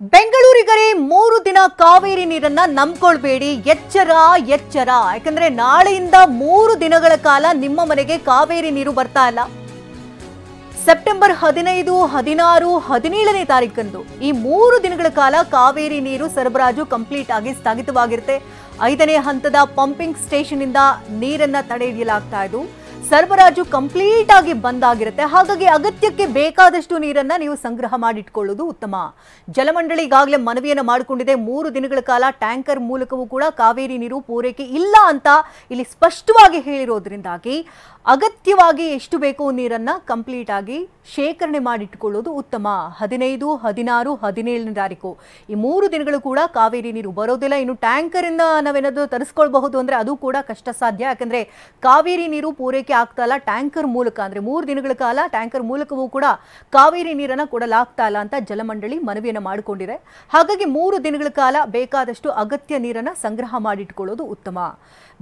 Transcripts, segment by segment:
ಬೆಂಗಳೂರಿಗರೇ 3 ದಿನ ಕಾವೇರಿ ನೀರನ್ನ ನಂಬಿಕೊಳ್ಳಬೇಡಿ, ಎಚ್ಚರ ಎಚ್ಚರ. ಯಾಕಂದ್ರೆ ನಾಳೆಯಿಂದ 3 ದಿನಗಳ ಕಾಲ ನಿಮ್ಮ ಮನೆಗೆ ಕಾವೇರಿ ನೀರು ಬರ್ತಾ ಇಲ್ಲ. ಸೆಪ್ಟೆಂಬರ್ 15, 16, 17ನೇ ತಾರೀಕಂದು ಈ 3 ದಿನಗಳ ಕಾಲ ಕಾವೇರಿ ನೀರು ಸರಬರಾಜು ಕಂಪ್ಲೀಟ್ ಆಗಿ ಸ್ಥಗಿತವಾಗಿರುತ್ತೆ. 5ನೇ ಹಂತದ ಪಂಪಿಂಗ್ ಸ್ಟೇಷನ್ ಇಂದ ನೀರನ್ನ ತಡೆ ಹಿಡಿಯಲಾಗ್ತಾ ಇದ್ದು ಸರಬರಾಜು ಕಂಪ್ಲೀಟ್ ಆಗಿ ಬಂದ್ ಆಗಿರುತ್ತೆ. ಹಾಗಾಗಿ ಅಗತ್ಯಕ್ಕೆ ಬೇಕಾದಷ್ಟು ನೀರನ್ನ ನೀವು ಸಂಗ್ರಹ ಮಾಡಿಟ್ಕೊಳ್ಳೋದು ಉತ್ತಮ. ಜಲಮಂಡಳಿ ಈಗಾಗಲೇ ಮನವಿಯನ್ನು ಮಾಡಿಕೊಂಡಿದೆ. 3 ದಿನಗಳ ಕಾಲ ಟ್ಯಾಂಕರ್ ಮೂಲಕವೂ ಕೂಡ ಕಾವೇರಿ ನೀರು ಪೂರೈಕೆ ಇಲ್ಲ ಅಂತ ಇಲ್ಲಿ ಸ್ಪಷ್ಟವಾಗಿ ಹೇಳಿರೋದ್ರಿಂದಾಗಿ ಅಗತ್ಯವಾಗಿ ಎಷ್ಟು ಬೇಕೋ ನೀರನ್ನ ಕಂಪ್ಲೀಟ್ ಆಗಿ ಶೇಖರಣೆ ಮಾಡಿಟ್ಕೊಳ್ಳೋದು ಉತ್ತಮ. 15, 16, 17ನೇ ತಾರೀಕು ಈ 3 ದಿನಗಳು ಕೂಡ ಕಾವೇರಿ ನೀರು ಬರೋದಿಲ್ಲ. ಇನ್ನು ಟ್ಯಾಂಕರ್ ಇಂದ ನಾವೇನಾದ್ರೂ ತರಿಸ್ಕೊಳ್ಬಹುದು ಅಂದ್ರೆ ಅದು ಕೂಡ ಕಷ್ಟ ಸಾಧ್ಯ. ಯಾಕಂದ್ರೆ ಕಾವೇರಿ ನೀರು ಪೂರೈಕೆ ಆಗ್ತಾ ಇಲ್ಲ. ಟ್ಯಾಂಕರ್ ಮೂಲಕ ಅಂದ್ರೆ 3 ದಿನಗಳ ಕಾಲ ಟ್ಯಾಂಕರ್ ಮೂಲಕವೂ ಕೂಡ ಕಾವೇರಿ ನೀರನ್ನ ಕೊಡಲಾಗ್ತಾ ಇಲ್ಲ ಅಂತ ಜಲಮಂಡಳಿ ಮನವಿಯನ್ನು ಮಾಡಿಕೊಂಡಿದೆ. ಹಾಗಾಗಿ 3 ದಿನಗಳ ಕಾಲ ಬೇಕಾದಷ್ಟು ಅಗತ್ಯ ನೀರನ್ನ ಸಂಗ್ರಹ ಮಾಡಿಟ್ಕೊಳ್ಳೋದು ಉತ್ತಮ.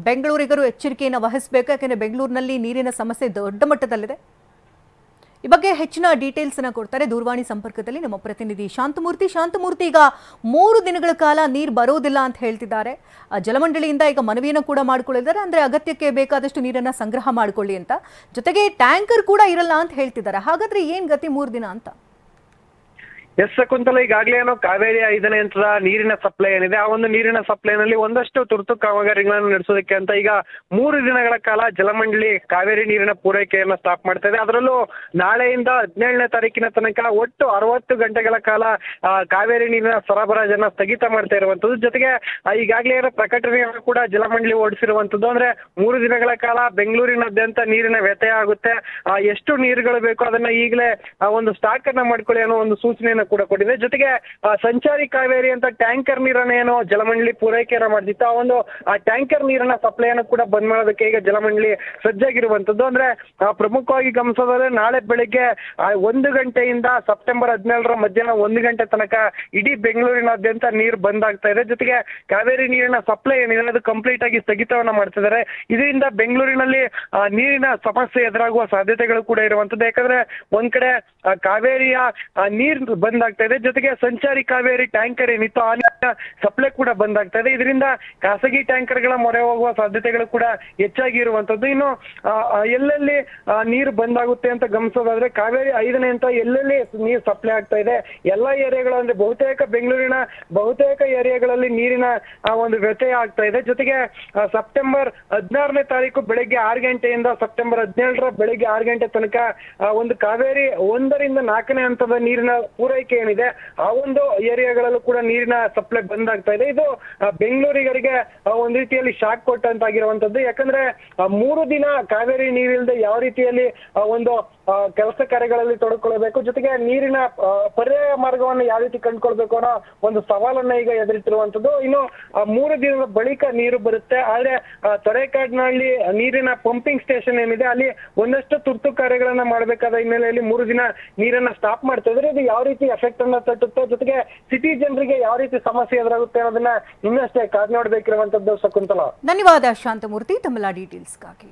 ಬೆಂಗಳೂರಿಗರು ಎಚ್ಚರಿಕೆಯನ್ನು ವಹಿಸಬೇಕು. ಯಾಕಂದ್ರೆ ಬೆಂಗಳೂರಿನಲ್ಲಿ ನೀರಿನ ಸಮಸ್ಯೆ ದೊಡ್ಡ ಮಟ್ಟದಲ್ಲಿದೆ. ಈ ಬಗ್ಗೆ ಹೆಚ್ಚಿನ ಡೀಟೇಲ್ಸ್ ಅನ್ನು ಕೊಡ್ತಾರೆ ದೂರವಾಣಿ ಸಂಪರ್ಕದಲ್ಲಿ ನಮ್ಮ ಪ್ರತಿನಿಧಿ ಶಾಂತಮೂರ್ತಿ. ಈಗ 3 ದಿನಗಳ ಕಾಲ ನೀರು ಬರೋದಿಲ್ಲ ಅಂತ ಹೇಳ್ತಿದ್ದಾರೆ. ಜಲಮಂಡಳಿಯಿಂದ ಈಗ ಮನವಿಯನ್ನು ಕೂಡ ಮಾಡಿಕೊಳ್ಳಿದ್ದಾರೆ. ಅಂದ್ರೆ ಅಗತ್ಯಕ್ಕೆ ಬೇಕಾದಷ್ಟು ನೀರನ್ನ ಸಂಗ್ರಹ ಮಾಡಿಕೊಳ್ಳಿ ಅಂತ. ಜೊತೆಗೆ ಟ್ಯಾಂಕರ್ ಕೂಡ ಇರಲ್ಲ ಅಂತ ಹೇಳ್ತಿದ್ದಾರೆ. ಹಾಗಾದ್ರೆ ಏನ್ ಗತಿ 3 ದಿನ ಅಂತ? ಎಸ್ ಶಕುಂತಲ, ಈಗಾಗಲೇ ಕಾವೇರಿ 5ನೇ ಹಂತದ ನೀರಿನ ಸಪ್ಲೈ ಏನಿದೆ ಆ ಒಂದು ನೀರಿನ ಸಪ್ಲೈನಲ್ಲಿ ಒಂದಷ್ಟು ತುರ್ತು ಕಾಮಗಾರಿಗಳನ್ನು ನಡೆಸೋದಕ್ಕೆ ಅಂತ ಈಗ 3 ದಿನಗಳ ಕಾಲ ಜಲಮಂಡಳಿ ಕಾವೇರಿ ನೀರಿನ ಪೂರೈಕೆಯನ್ನು ಸ್ಟಾಪ್ ಮಾಡ್ತಾ ಇದೆ. ಅದರಲ್ಲೂ ನಾಳೆಯಿಂದ 17ನೇ ತಾರೀಕಿನ ತನಕ ಒಟ್ಟು 60 ಗಂಟೆಗಳ ಕಾಲ ಕಾವೇರಿ ನೀರಿನ ಸರಬರಾಜನ್ನ ಸ್ಥಗಿತ ಮಾಡ್ತಾ ಇರುವಂತದ್ದು. ಜೊತೆಗೆ ಈಗಾಗಲೇ ಪ್ರಕಟಣೆಯನ್ನು ಕೂಡ ಜಲಮಂಡಳಿ ಹೊರಡಿಸಿರುವಂತದ್ದು. ಅಂದ್ರೆ 3 ದಿನಗಳ ಕಾಲ ಬೆಂಗಳೂರಿನಾದ್ಯಂತ ನೀರಿನ ವ್ಯತ್ಯಯ ಆಗುತ್ತೆ. ಎಷ್ಟು ನೀರುಗಳು ಬೇಕು ಅದನ್ನ ಈಗಲೇ ಒಂದು ಸ್ಟಾಕ್ ಅನ್ನ ಮಾಡ್ಕೊಳ್ಳಿ ಅನ್ನೋ ಒಂದು ಸೂಚನೆಯನ್ನು ಕೂಡ ಕೊಟ್ಟಿದೆ. ಜೊತೆಗೆ ಸಂಚಾರಿ ಕಾವೇರಿ ಅಂತ ಟ್ಯಾಂಕರ್ ನೀರನ್ನ ಏನು ಜಲಮಂಡಳಿ ಪೂರೈಕೆಯನ್ನ ಮಾಡ್ತಿತ್ತು ಆ ಟ್ಯಾಂಕರ್ ನೀರನ್ನ ಸಪ್ಲೈಯನ್ನು ಕೂಡ ಬಂದ್ ಮಾಡೋದಕ್ಕೆ ಈಗ ಜಲಮಂಡಳಿ ಸಜ್ಜಾಗಿರುವಂತದ್ದು. ಅಂದ್ರೆ ಪ್ರಮುಖವಾಗಿ ಗಮನಿಸೋದಾದ್ರೆ ನಾಳೆ ಬೆಳಿಗ್ಗೆ 1 ಗಂಟೆಯಿಂದ ಸೆಪ್ಟೆಂಬರ್ 17ರ ಮಧ್ಯಾಹ್ನ 1 ಗಂಟೆ ತನಕ ಇಡೀ ಬೆಂಗಳೂರಿನಾದ್ಯಂತ ನೀರು ಬಂದ್ ಆಗ್ತಾ ಇದೆ. ಜೊತೆಗೆ ಕಾವೇರಿ ನೀರಿನ ಸಪ್ಲೈ ಏನಿದೆ ಅದು ಕಂಪ್ಲೀಟ್ ಆಗಿ ಸ್ಥಗಿತವನ್ನ ಮಾಡ್ತಿದ್ದಾರೆ. ಇದರಿಂದ ಬೆಂಗಳೂರಿನಲ್ಲಿ ನೀರಿನ ಸಮಸ್ಯೆ ಎದುರಾಗುವ ಸಾಧ್ಯತೆಗಳು ಕೂಡ ಇರುವಂತದ್ದು. ಯಾಕಂದ್ರೆ ಒಂದ್ ಕಡೆ ಕಾವೇರಿಯ ನೀರು ಬಂದ್ ಆಗ್ತಾ ಇದೆ, ಜೊತೆಗೆ ಸಂಚಾರಿ ಕಾವೇರಿ ಟ್ಯಾಂಕರ್ ಏನಿತ್ತು ಆ ನೀರಿನ ಸಪ್ಲೈ ಕೂಡ ಬಂದ್ ಆಗ್ತಾ ಇದೆ. ಇದರಿಂದ ಖಾಸಗಿ ಟ್ಯಾಂಕರ್ ಗಳ ಮೊರೆ ಹೋಗುವ ಸಾಧ್ಯತೆಗಳು ಕೂಡ ಹೆಚ್ಚಾಗಿ ಇರುವಂತದ್ದು. ಇನ್ನು ಎಲ್ಲೆಲ್ಲಿ ನೀರು ಬಂದ್ ಆಗುತ್ತೆ ಅಂತ ಗಮನಿಸೋದಾದ್ರೆ ಕಾವೇರಿ 5ನೇ ಹಂತ ಎಲ್ಲೆಲ್ಲಿ ನೀರು ಸಪ್ಲೈ ಆಗ್ತಾ ಇದೆ ಎಲ್ಲಾ ಏರಿಯಾಗಳು ಅಂದ್ರೆ ಬಹುತೇಕ ಬೆಂಗಳೂರಿನ ಬಹುತೇಕ ಏರಿಯಾಗಳಲ್ಲಿ ನೀರಿನ ಒಂದು ವ್ಯತ್ಯಯ ಆಗ್ತಾ ಇದೆ. ಜೊತೆಗೆ ಸೆಪ್ಟೆಂಬರ್ 16ನೇ ತಾರೀಕು ಬೆಳಗ್ಗೆ 6 ಗಂಟೆಯಿಂದ ಸೆಪ್ಟೆಂಬರ್ 17ರ ಬೆಳಗ್ಗೆ 6 ಗಂಟೆ ತನಕ ಒಂದು ಕಾವೇರಿ 1ರಿಂದ 4ನೇ ಹಂತದ ನೀರಿನ ಪೂರೈಕೆ ಏನಿದೆ ಆ ಒಂದು ಏರಿಯಾಗಳಲ್ಲೂ ಕೂಡ ನೀರಿನ ಸಪ್ಲೈ ಬಂದ್ ಆಗ್ತಾ ಇದೆ. ಇದು ಬೆಂಗಳೂರಿಗರಿಗೆ ಒಂದ್ ರೀತಿಯಲ್ಲಿ ಶಾಕ್ ಕೊಟ್ಟಂತಾಗಿರುವಂತದ್ದು. ಯಾಕಂದ್ರೆ 3 ದಿನ ಕಾವೇರಿ ನೀರಿಲ್ಲದೆ ಯಾವ ರೀತಿಯಲ್ಲಿ ಒಂದು ಕೆಲಸ ಕಾರ್ಯಗಳಲ್ಲಿ ತೊಡಕೊಳ್ಬೇಕು, ಜೊತೆಗೆ ನೀರಿನ ಪರ್ಯಾಯ ಮಾರ್ಗವನ್ನು ಯಾವ ರೀತಿ ಕಂಡುಕೊಳ್ಬೇಕು ಅನ್ನೋ ಒಂದು ಸವಾಲನ್ನ ಈಗ ಎದುರಿಸಿರುವಂತದ್ದು. ಇನ್ನು 3 ದಿನದ ಬಳಿಕ ನೀರು ಬರುತ್ತೆ. ಆದ್ರೆ ತೊರೆಕಾಡಿನಲ್ಲಿ ನೀರಿನ ಪಂಪಿಂಗ್ ಸ್ಟೇಷನ್ ಏನಿದೆ ಅಲ್ಲಿ ಒಂದಷ್ಟು ತುರ್ತು ಕಾರ್ಯಗಳನ್ನ ಮಾಡಬೇಕಾದ ಹಿನ್ನೆಲೆಯಲ್ಲಿ 3 ದಿನ ನೀರನ್ನ ಸ್ಟಾಪ್ ಮಾಡ್ತಾ ಇದ್ರೆ ಇದು ಯಾವ ರೀತಿ ಎಫೆಕ್ಟ್ ಅನ್ನ ತಟ್ಟುತ್ತೆ, ಜೊತೆಗೆ ಸಿಟಿ ಜನರಿಗೆ ಯಾವ ರೀತಿ ಸಮಸ್ಯೆ ಎದುರಾಗುತ್ತೆ ಅನ್ನೋದನ್ನ ಇನ್ನಷ್ಟೇ ಕಾದ್ ನೋಡ್ಬೇಕಿರುವಂತದ್ದು. ಶಕುಂತಲಾ, ಧನ್ಯವಾದ ಶಾಂತಮೂರ್ತಿ ತಮ್ಮೆಲ್ಲ ಡೀಟೇಲ್ಸ್ಗಾಗಿ.